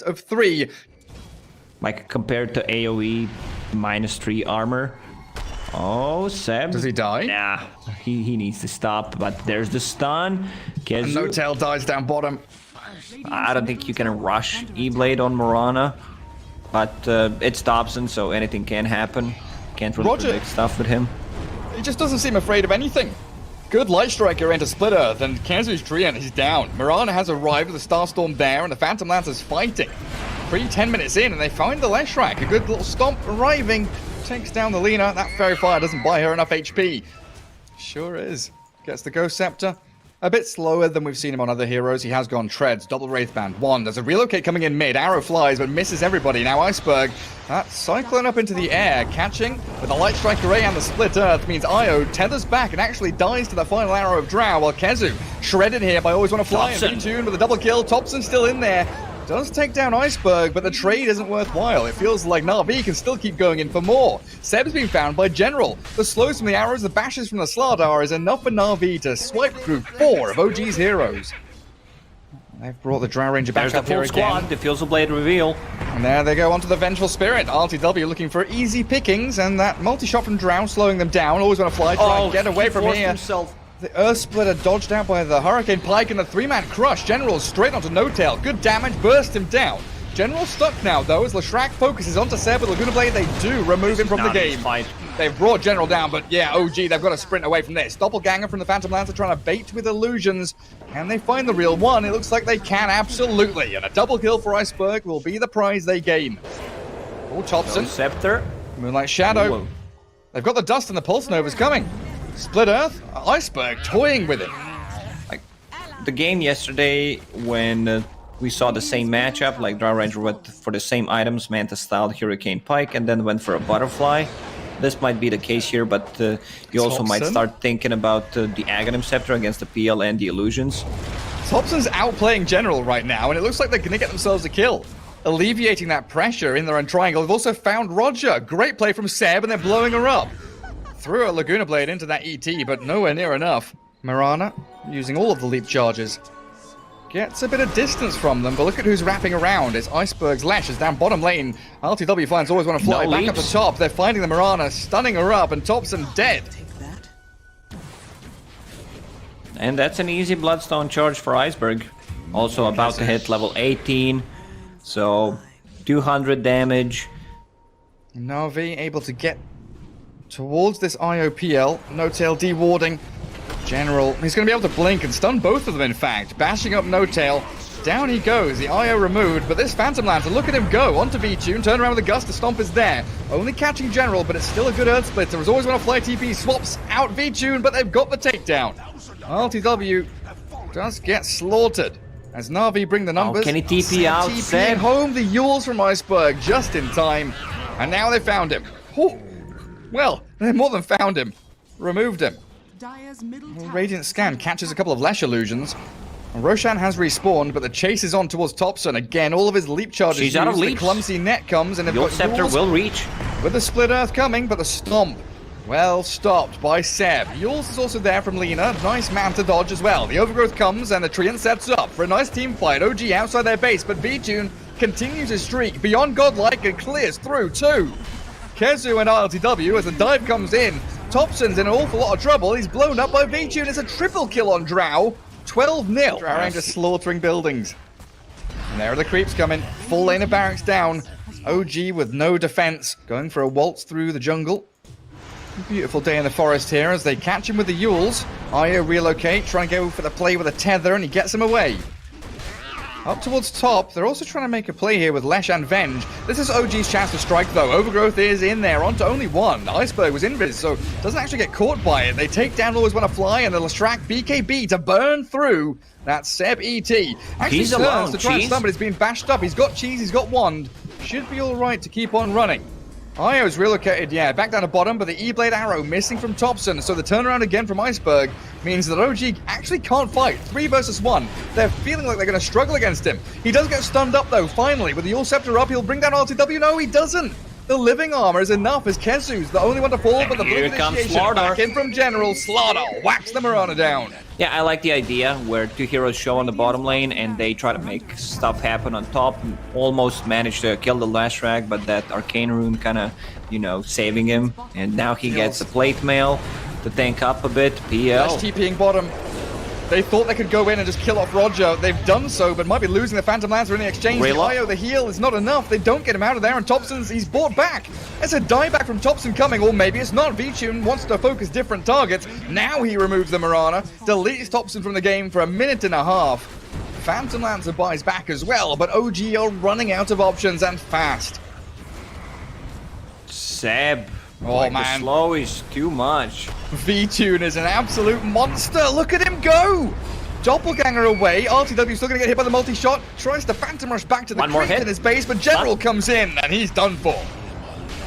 best of 3. Like compared to AoE -3 armor. Oh, Seb. Does he die? Nah, he needs to stop. But there's the stun. And No Tail dies down bottom. I don't think you can rush E-Blade on Mirana. But it's Dobson, so anything can happen. Can't really predict stuff with him. He just doesn't seem afraid of anything. Good Light Striker into Split Earth, and Kezu's Treant is down. Mirana has arrived with the Starstorm there, and the Phantom Lancer's fighting. 10 minutes in, and they find the Leshrac. A good little stomp arriving. Takes down the Lina. That Fairy Fire doesn't buy her enough HP. Sure is. Gets the Ghost Scepter. A bit slower than we've seen him on other heroes. He has gone Treads, double Wraithband, 1. There's a Relocate coming in mid. Arrow flies, but misses everybody. Now Iceberg, that Cyclone up into the air, catching with the Light Strike Array and the Split Earth, means Io tethers back and actually dies to the final arrow of Drow, while Kezu, shredded here by Always Want to Fly, and V-Tune with a double kill. Thompson still in there. Does take down Iceberg, but the trade isn't worthwhile. It feels like NAVI can still keep going in for more. Seb's been found by General. The slows from the arrows, the bashes from the Slardar is enough for NAVI to swipe through 4 of OG's heroes. They've brought the Drow Ranger back up here again. There's the full squad, Diffusal Blade reveal. And there they go onto the Vengeful Spirit. RTW looking for easy pickings, and that multi-shot from Drow slowing them down. Always Want to Fly, try and get away from here. The Earth Splitter dodged out by the Hurricane Pike and the 3-man crush. General straight onto No Tail. Good damage, burst him down. General stuck now, though, as Leshrac focuses onto Seb with Laguna Blade. They do remove him from the game. They've brought General down, but yeah, OG, they've got to sprint away from this. Doppelganger from the Phantom Lancer trying to bait with illusions. Can they find the real one? It looks like they can, absolutely. And a double kill for Iceberg will be the prize they gain. Oh, Thompson. Scepter. Moonlight Shadow. Whoa. They've got the Dust and the Pulse Nova's coming. Split Earth, Iceberg toying with it. Like the game yesterday when we saw the same matchup, like Drow Ranger went for the same items, Manta styled Hurricane Pike, and then went for a Butterfly. This might be the case here, but you also might start thinking about the Aghanim Scepter against the PL and the Illusions. Thompson's outplaying General right now, and it looks like they're going to get themselves a kill. Alleviating that pressure in their own triangle. They've also found Roger. Great play from Seb, and they're blowing her up. Threw a Laguna Blade into that ET, but nowhere near enough. Mirana, using all of the leap charges, gets a bit of distance from them, but look at who's wrapping around. It's Iceberg's Lash is down bottom lane. RTW finds Always Want to Fly back up the top. They're finding the Mirana, stunning her up, and Thompson dead. And that's an easy Bloodstone charge for Iceberg. Also about to hit level 18, so 200 damage. NAVI able to get towards this IOPL. No Tail dewarding. General, he's going to be able to blink and stun both of them, in fact. Bashing up No Tail. Down he goes. The IO removed, but this Phantom Lancer, look at him go. Onto V-Tune, turn around with the Gust. The Stomp is there. Only catching General, but it's still a good Earth Splitter. There's Always Want to Fly TP. Swaps out V-Tune, but they've got the takedown. RTW does get slaughtered. As NAVI bring the numbers. Can he TP out? TP home the Yules from Iceberg just in time. And now they found him. Ooh. Well, they more than found him. Removed him. Radiant Scan catches a couple of Lesh illusions. Roshan has respawned, but the chase is on towards Thompson. Again, all of his leap charges. She's out of leaps. The clumsy net comes, and your Scepter will reach. With the Split Earth coming, but the Stomp. Well stopped by Seb. Yules is also there from Lina. Nice Manta dodge as well. The Overgrowth comes, and the Treant sets up for a nice team fight. OG outside their base, but V-Tune continues his streak beyond godlike and clears through too. Kezu and RTW as the dive comes in. Thompson's in an awful lot of trouble. He's blown up by V-Tune. It's a triple kill on Drow. 12-0. Drow Ranger slaughtering buildings. And there are the creeps coming. Full lane of barracks down. OG with no defense. Going for a waltz through the jungle. Beautiful day in the forest here as they catch him with the Yules. Io relocate, try and go for the play with a tether, and he gets him away. Up towards top, they're also trying to make a play here with Lesh and Venge. This is OG's chance to strike, though. Overgrowth is in there, onto only one. Iceberg was invis, so doesn't actually get caught by it. They take down Always Want to Fly, and the Leshrac BKB to burn through that Seb ET. Actually he's turns alone, to try and stun, but he's been bashed up. He's got Cheese, he's got Wand. Should be all right to keep on running. Io's relocated, yeah, back down to bottom, but the E-Blade arrow missing from Thompson, so the turnaround again from Iceberg means that OG actually can't fight. 3 versus 1. They're feeling like they're going to struggle against him. He does get stunned up, though, finally. With the Yule Scepter up, he'll bring down RTW. No, he doesn't. The living armor is enough as Kezu's the only one to fall, but the blink initiation back in from General. Slardar whacks the Mirana down. Yeah, I like the idea where two heroes show on the bottom lane and they try to make stuff happen on top. Almost managed to kill the last rag, but that arcane rune kind of, you know, saving him. And now he gets a plate mail to tank up a bit. PL. Flash TPing bottom. They thought they could go in and just kill off Roger. They've done so, but might be losing the Phantom Lancer in the exchange. The IO, the heal is not enough. They don't get him out of there, and he's bought back. There's a dieback from Thompson coming, or maybe it's not. VTune wants to focus different targets. Now he removes the Mirana, deletes Thompson from the game for a minute and a half. Phantom Lancer buys back as well, but OG are running out of options, and fast. Seb. Oh, like man. The slow is too much. VTune is an absolute monster. Look at him go. Doppelganger away. RTW still going to get hit by the multi-shot. Tries to Phantom Rush back to the creep in his base, but General comes in, and he's done for.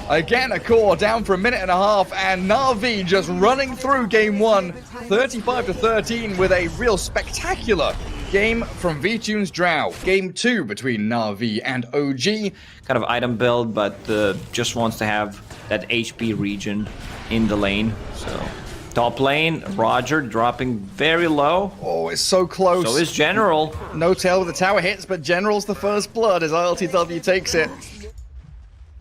Again, a core down for a minute and a half, and NAVI just running through game one, 35-13, with a real spectacular game from VTune's Drow. Game two between NAVI and OG. Kind of item build, but just wants to have that HP region in the lane. So top lane, Roger dropping very low. Oh, it's so close. So is General. No tail with the tower hits, but General's the first blood as ILTW takes it.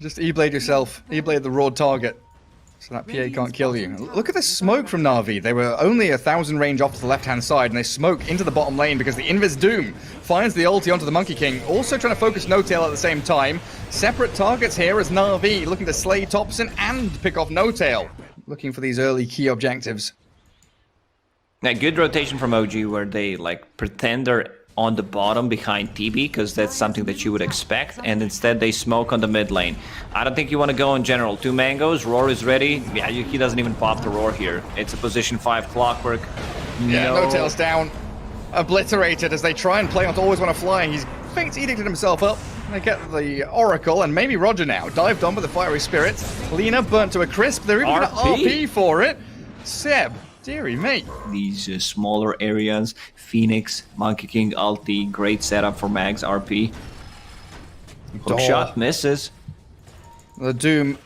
Just E-blade yourself. E-blade the raw target, so that PA can't kill you. Look at the smoke from NAVI. They were only 1,000 range off to the left-hand side, and they smoke into the bottom lane because the Invis Doom finds the ulti onto the Monkey King, also trying to focus No-Tail at the same time. Separate targets here as NAVI looking to slay Thompson and pick off No-Tail. Looking for these early key objectives. A good rotation from OG where they like pretend they're on the bottom behind TB, because that's something that you would expect, and instead they smoke on the mid lane. I don't think you want to go in General. 2 mangoes, Roar is ready. Yeah, he doesn't even pop the Roar here. It's a position 5 clockwork. Yeah, No-Tail's down. Obliterated as they try and play on to Always Want to Fly. He's Fate's edicted himself up. They get the Oracle, and maybe Roger now. Dived on with the Fiery Spirits. Lina burnt to a crisp. They're even going to RP for it. Seb, dearie me. These smaller areas, Phoenix, Monkey King, ulti, great setup for Mag's RP. Hook shot misses. The Doom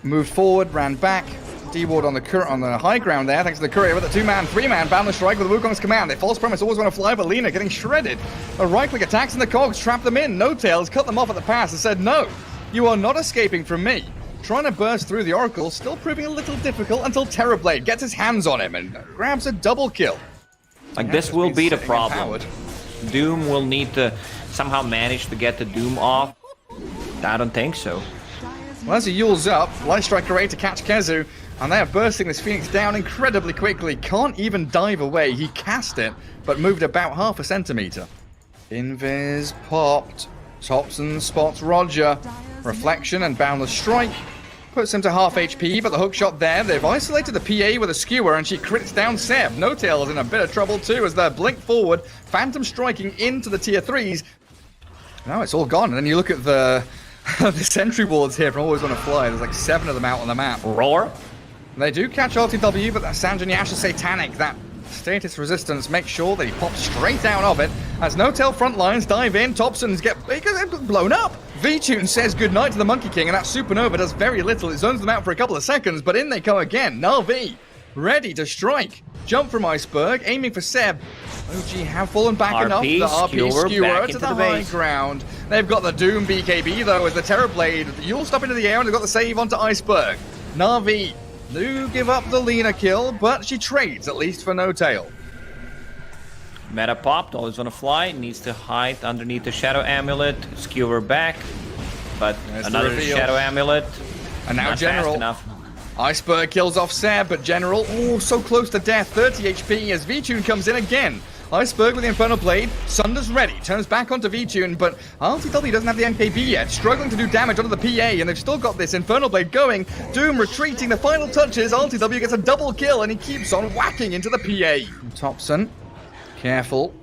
moved forward, ran back. D-Ward on the high ground there, thanks to the Courier with a 2-man, 3-man Boundless Strike with the Wukong's command. They false promise, Always Want to Fly, but Lina getting shredded. A right-click attacks and the cogs trap them in. No-Tails cut them off at the pass and said, no, you are not escaping from me. Trying to burst through the Oracle, still proving a little difficult until Terrorblade gets his hands on him and grabs a double kill. Like, this will be the problem. Doom will need to somehow manage to get the Doom off. I don't think so. Well, as he yules up, Light Strike Array to catch Kezu, and they are bursting this Phoenix down incredibly quickly. Can't even dive away. He cast it, but moved about half a centimeter. Invis popped. Thompson spots Roger. Reflection and Boundless Strike. Puts him to half HP, but the hook shot there. They've isolated the PA with a skewer, and she crits down Seb. No-Tail is in a bit of trouble too as they're blink forward. Phantom striking into the tier 3s. Now it's all gone, and then you look at the sentry wards here from Always Want to Fly. There's like 7 of them out on the map. Roar. They do catch RTW, but that Sanjin Yash is satanic. That status resistance makes sure that he pops straight out of it. As No-Tail front lines dive in, Thompson's get blown up. VTune says goodnight to the Monkey King, and that Supernova does very little. It zones them out for a couple of seconds, but in they come again. NAVI, ready to strike. Jump from Iceberg, aiming for Seb. OG have fallen back enough. The RP skewer to the high ground. They've got the Doom BKB, though, as the Terrorblade. You'll stop into the air, and they've got the save onto Iceberg. NAVI do give up the Lina kill, but she trades, at least for No-Tail. Meta popped, Always Want to Fly, needs to hide underneath the Shadow Amulet, skewer back, but there's another Shadow Amulet. And now General. Iceberg kills off Seb, but General, oh, so close to death, 30 HP as VTune comes in again. Iceberg with the Infernal Blade, Sunder's ready, turns back onto VTune, but RTW doesn't have the MKB yet, struggling to do damage onto the PA, and they've still got this Infernal Blade going. Doom retreating, the final touches, RTW gets a double kill, and he keeps on whacking into the PA. Thompson, careful.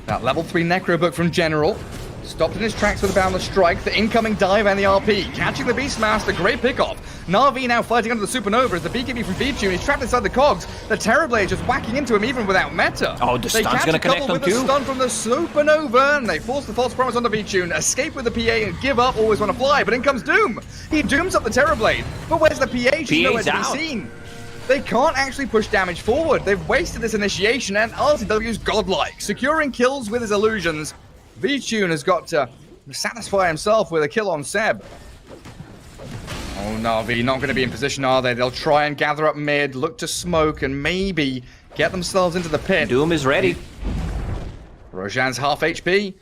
That level 3 Necro book from General. Stopped in his tracks with a Boundless Strike, the incoming dive and the RP. Catching the Beastmaster, great pickoff. NAVI now fighting under the Supernova as the BKB from VTune. He's trapped inside the cogs. The Terrorblade just whacking into him even without meta. Oh, the stun's gonna connect on too. They catch a couple with the stun from the Supernova, and they force the false promise onto VTune. Escape with the PA and give up, Always Want to Fly, but in comes Doom. He dooms up the Terrorblade, but where's the PA? She's nowhere to be seen. They can't actually push damage forward. They've wasted this initiation, and RTW's godlike, securing kills with his illusions. VTune has got to satisfy himself with a kill on Seb. Oh, NAVI not going to be in position, are they? They'll try and gather up mid, look to smoke, and maybe get themselves into the pit. Doom is ready. Rojan's half HP.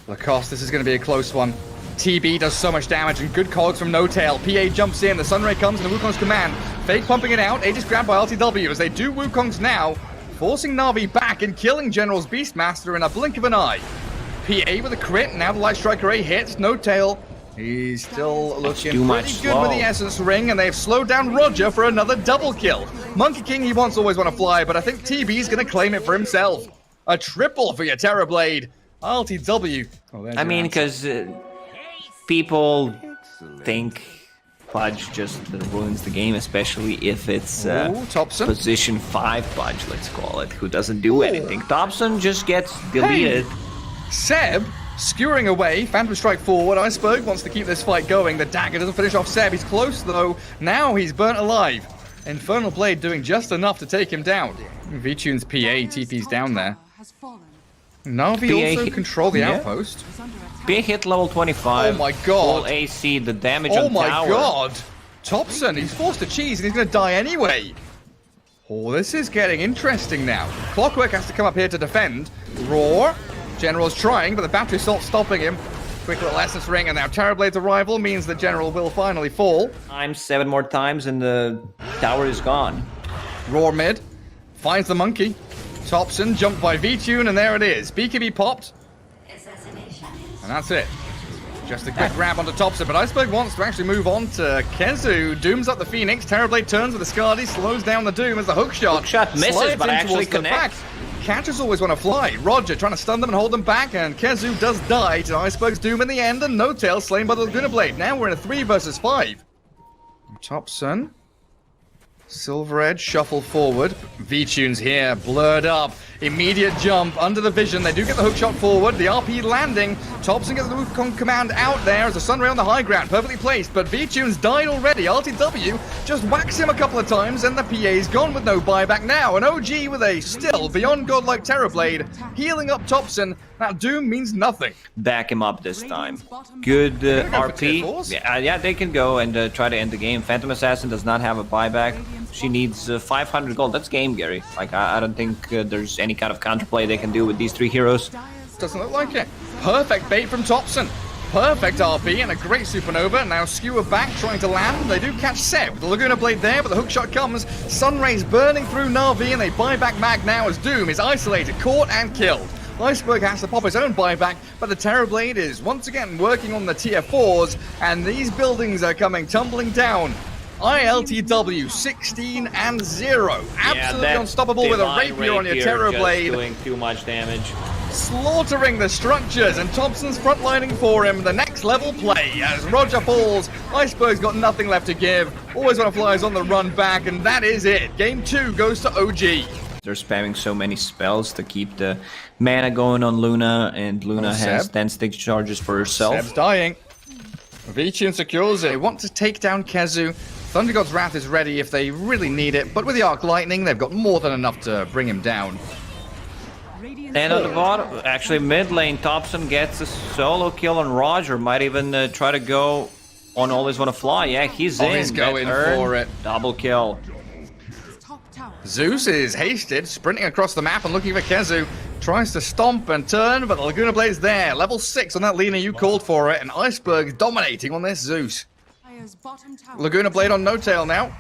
Lacoste, this is going to be a close one. TB does so much damage, and good cogs from No Tail. PA jumps in, the Sunray comes into Wukong's command. Fake pumping it out, Aegis grabbed by RTW as they do Wukong's now, forcing NAVI back and killing General's Beastmaster in a blink of an eye. PA with a crit, now the Light Striker A hits, No Tail. He's still looking pretty good with the Essence Ring, and they've slowed down Roger for another double kill. Monkey King, he wants always want to fly, but I think TB's going to claim it for himself. A triple for your Terrorblade. RTW. Oh, I mean, because people think Pudge just ruins the game, especially if it's position 5 Pudge, let's call it, who doesn't do anything. Thompson just gets deleted. Hey. Seb skewering away, Phantom Strike forward. Iceberg wants to keep this fight going. The dagger doesn't finish off Seb. He's close though. Now he's burnt alive. Infernal Blade doing just enough to take him down. VTune's PA TP's down there. NAVI also control the outpost. PA hit level 25. Oh my god. Full AC, the damage on tower. Oh my god. Thompson, he's forced to cheese and he's going to die anyway. Oh, this is getting interesting now. Clockwork has to come up here to defend. Roar. General's trying, but the battery assault's stopping him. Quick little Essence Ring, and now Terrorblade's arrival means the General will finally fall. 7 more times, and the tower is gone. Roar mid. Finds the monkey. Thompson jumped by VTune, and there it is. BKB popped. And that's it. Just a quick grab onto Thompson, but Iceberg wants to actually move on to Kezu. Dooms up the Phoenix. Terrorblade turns with the Skadi, slows down the Doom as the hookshot. Hookshot misses, but actually connects. Catchers always want to fly. Roger trying to stun them and hold them back, and Kezu does die to Iceberg's Doom in the end, and No Tail slain by the Laguna Blade. Now we're in a 3 versus 5. Thompson. Silver Edge, shuffle forward. V-Tune's here, blurred up. Immediate jump under the vision. They do get the hook shot forward. The RP landing. Thompson gets the Wukong command out there as a Sunray on the high ground. Perfectly placed, but V-Tune's died already. RTW just whacks him a couple of times, and the PA's gone with no buyback now. An OG with a still beyond godlike Terrorblade, healing up Thompson. That Doom means nothing. Back him up this time. Good RP. Yeah, they can go and try to end the game. Phantom Assassin does not have a buyback. She needs 500 gold. That's game, Gary. Like, I don't think there's any kind of counterplay they can do with these 3 heroes. Doesn't look like it. Perfect bait from Thompson. Perfect RP and a great supernova. Now skewer back, trying to land. They do catch Seb. The Laguna Blade there, but the hookshot comes. Sunrays burning through NAVI, and they buy back Mag now as Doom is isolated, caught, and killed. Iceberg has to pop his own buyback, but the Terrorblade is once again working on the tier 4s, and these buildings are coming tumbling down. ILTW 16-0. Absolutely unstoppable with a rapier on your Terrorblade. Doing too much damage. Slaughtering the structures, and Thompson's frontlining for him. The next level play as Roger falls. Iceberg's got nothing left to give. Always want to fly is on the run back, and that is it. Game 2 goes to OG. They're spamming so many spells to keep the mana going on Luna, and Luna has 10 stick charges for herself. Seb's dying. VTune secures it. They want to take down Kezu. Thunder God's Wrath is ready if they really need it, but with the Arc Lightning, they've got more than enough to bring him down. And on the bottom, actually mid lane, Thompson gets a solo kill on Roger. Might even try to go on Always Wanna Fly. Yeah, he's in. He's going for it. Double kill. Zeus is hasted, sprinting across the map and looking for Kezu. Tries to stomp and turn, but the Laguna Blade's there. Level 6 on that Lina, you called for it, and Iceberg dominating on this Zeus. Laguna Blade on No Tail now.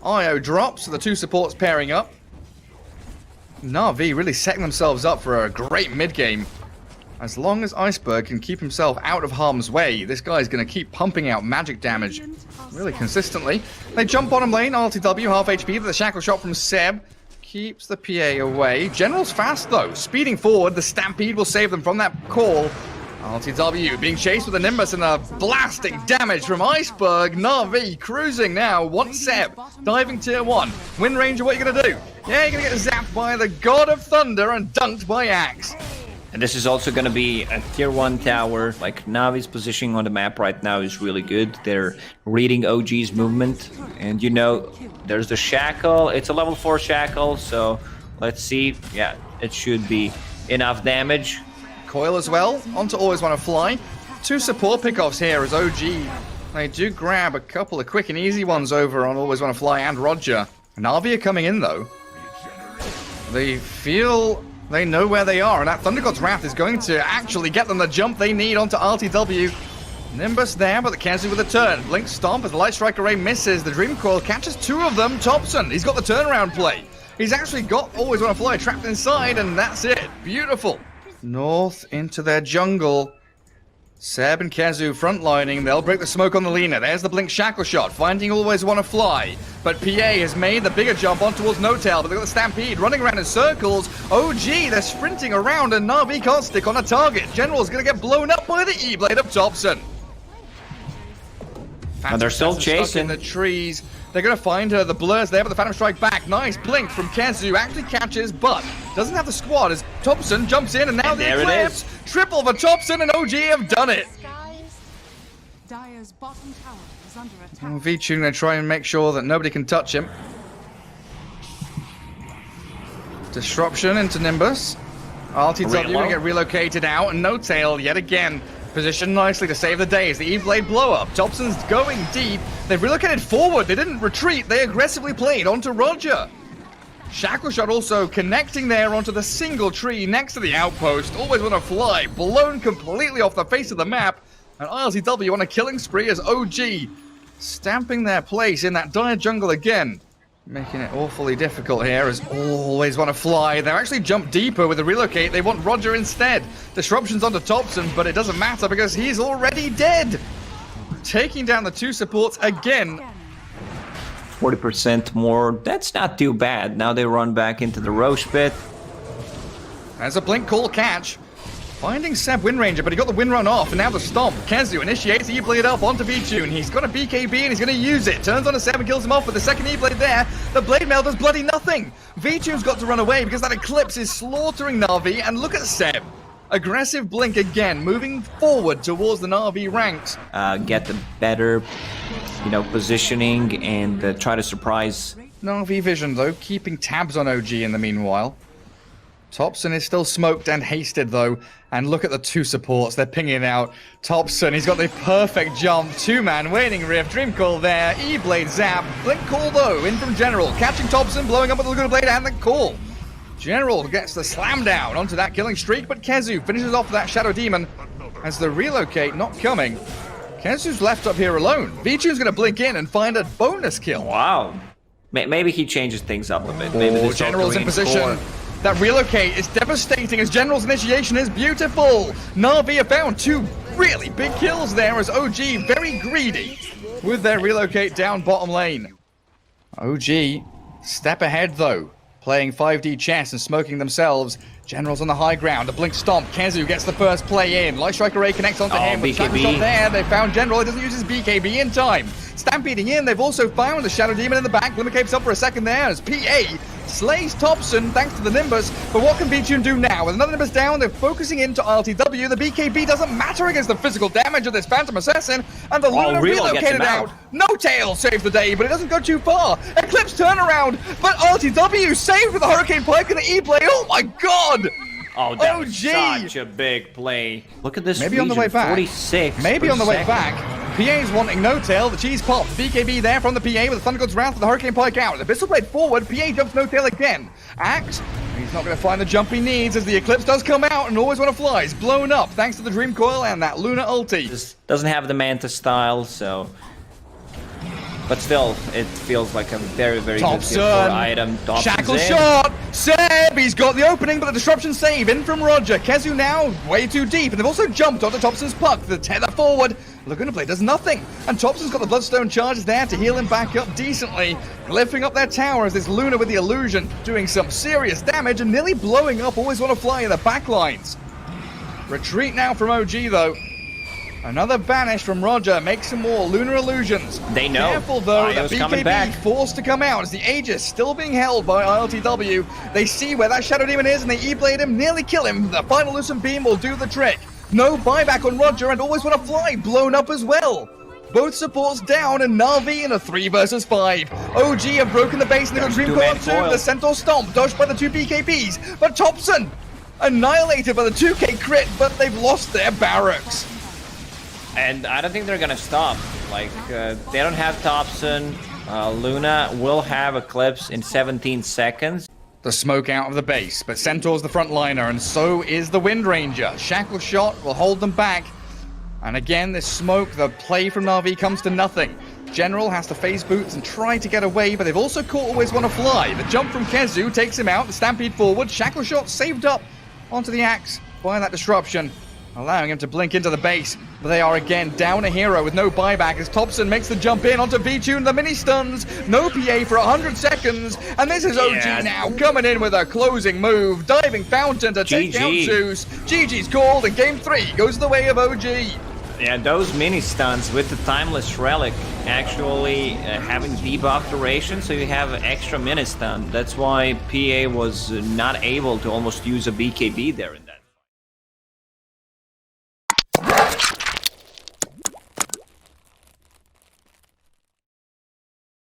Io drops, so the 2 supports pairing up. NAVI really setting themselves up for a great mid-game. As long as Iceberg can keep himself out of harm's way, this guy's going to keep pumping out magic damage really consistently. They jump bottom lane, RTW, half HP, but the shackle shot from Seb keeps the PA away. General's fast though, speeding forward. The Stampede will save them from that call. RTW being chased with a Nimbus and a blasting damage from Iceberg. NAVI cruising now, wants Seb, diving tier 1. Wind Ranger, what are you going to do? Yeah, you're going to get zapped by the God of Thunder and dunked by Axe. And this is also going to be a tier 1 tower. Like, Navi's positioning on the map right now is really good. They're reading OG's movement. And you know, there's the Shackle. It's a level 4 Shackle, so let's see. Yeah, it should be enough damage. Coil as well, onto Always Wanna Fly. 2 support pickoffs here as OG. They do grab a couple of quick and easy ones over on Always Wanna Fly and Roger. NAVI are coming in though. They feel they know where they are, and that Thunder God's Wrath is going to actually get them the jump they need onto RTW. Nimbus there, but the Kazu with a turn. Blink Stomp as the Light Strike Array misses. The Dream Coil catches 2 of them. Thompson, he's got the turnaround play. He's actually got Always Wanna Fly trapped inside, and that's it. Beautiful. North into their jungle. Seb and Kazu frontlining. They'll break the smoke on the Lina. There's the Blink Shackle Shot, finding Always Wanna Fly. But PA has made the bigger jump on towards No Tail, but they've got the Stampede running around in circles. OG, they're sprinting around, and Navi can't stick on a target. General's gonna get blown up by the E-Blade of Thompson. And they're still chasing in the trees. They're going to find her. The blur's there, but the Phantom Strike back. Nice blink from Kazu. Actually catches, but doesn't have the squad as Thompson jumps in, and now the Eclipse. Triple for Thompson, and OG have done it. Dire's bottom tower is under attack. V-Tune going to try and make sure that nobody can touch him. Disruption into Nimbus. RTW going to get relocated out, and No Tail yet again. Positioned nicely to save the day as the E-Blade blow up. Thompson's going deep. They've relocated forward. They didn't retreat. They aggressively played onto Roger. Shackle Shot also connecting there onto the single tree next to the outpost. Always Wanna Fly, blown completely off the face of the map. And RTW on a killing spree as OG stamping their place in that dire jungle again. Making it awfully difficult here as Always Wanna Fly. They're actually jumped deeper with the relocate. They want Roger instead. Disruptions onto Thompson, but it doesn't matter because he's already dead. Taking down the 2 supports again. 40% more. That's not too bad. Now they run back into the Roche pit. There's a Blink Call catch. Finding Seb Wind Ranger, but he got the wind run off, and now the Stomp. Kazu initiates E-Blade up onto V-Tune. He's got a BKB, and he's going to use it. Turns on a Seb and kills him off with the second E-Blade there. The Blade Mail does bloody nothing. V-Tune's got to run away because that Eclipse is slaughtering Navi, and look at Seb. Aggressive Blink again, moving forward towards the Navi ranks. Get the better, positioning and try to surprise. Navi Vision, though, keeping tabs on OG in the meanwhile. Thompson is still smoked and hasted, though. And look at the 2 supports. They're pinging out. Thompson, he's got the perfect jump. 2-man Waning Rift. Dream Call there. E-Blade zap. Blink Call, though, in from General. Catching Thompson, blowing up with the Laguna Blade and the call. General gets the slam down onto that killing streak, but Kazu finishes off that Shadow Demon as the relocate not coming. Kazu's left up here alone. V-Tune's going to blink in and find a bonus kill. Wow. Maybe he changes things up a bit. Maybe General's in position. That relocate is devastating as General's initiation is beautiful. Navi have found 2 really big kills there as OG very greedy with their relocate down bottom lane. OG step ahead though, playing 5D chess and smoking themselves. General's on the high ground. A Blink Stomp. Kazu gets the first play in. Light Strike Array connects onto him. With Shackle Shot there. They found General. He doesn't use his BKB in time. Stampeding in. They've also found the Shadow Demon in the back. Glimmer Cape's up for a second there as PA slays Thompson thanks to the Nimbus. But what can V-Tune do now? With another Nimbus down, they're focusing into RTW. The BKB doesn't matter against the physical damage of this Phantom Assassin. And the Luna relocated out. No Tail saves the day, but it doesn't go too far. Eclipse turnaround. But RTW saved with the Hurricane Pike and the E-Blade. Oh my god! Oh, that was such a big play. Look at this. Maybe on the way back. 46. Maybe on the way back. PA's wanting No Tail. The cheese pop. The BKB there from the PA with the Thunder God's Wrath with the Hurricane Pike out. The Abyssal Blade forward. PA jumps No Tail again. Axe. He's not going to find the jump he needs as the Eclipse does come out and Always Wanna Fly is blown up thanks to the Dream Coil and that Luna ulti. This doesn't have the Manta style, so. But still, it feels like a very, very good tier 4 item. Shackle Shot! Seb! He's got the opening, but the disruption save in from Roger. Kazu now way too deep, and they've also jumped onto Thompson's puck. The tether forward. Laguna Blade does nothing, and Thompson's got the Bloodstone charges there to heal him back up decently. Lifting up their tower as this Luna with the illusion, doing some serious damage and nearly blowing up Always Wanna Fly in the backlines. Retreat now from OG, though. Another banish from Roger makes some more lunar illusions. They know. Careful though, the Io's coming BKB back. forced to come out as the Aegis still being held by ILTW. They see where that Shadow Demon is and they E-blade him, nearly kill him. The final Lucent Beam will do the trick. No buyback on Roger and Always Wanna Fly blown up as well. Both supports down and Navi in a 3 versus 5. OG have broken the base and they've got Dream Two-man Core on 2. foil. The Centaur Stomp dodged by the 2 BKBs. But Thompson annihilated by the 2K crit, but they've lost their barracks. And I don't think they're gonna stop. Like, they don't have Thompson. Luna will have Eclipse in 17 seconds. The smoke out of the base, but Centaur's the frontliner, and so is the Wind Ranger. Shackle Shot will hold them back. And again, this smoke, the play from Na'Vi comes to nothing. General has to phase boots and try to get away, but they've also caught Always Wanna Fly. The jump from Kezu takes him out, the stampede forward. Shackle Shot saved up onto the axe by that disruption, allowing him to blink into the base. But they are again down a hero with no buyback as Thompson makes the jump in onto V-Tune, the mini stuns. No PA for 100 seconds, and this is OG Yeah. now coming in with a closing move. Diving Fountain to take down GG. Zeus. GG's called, and game 3 goes the way of OG. Yeah, those mini stuns with the Timeless Relic actually having debuff duration, so you have extra mini stun. That's why PA was not able to almost use a BKB there.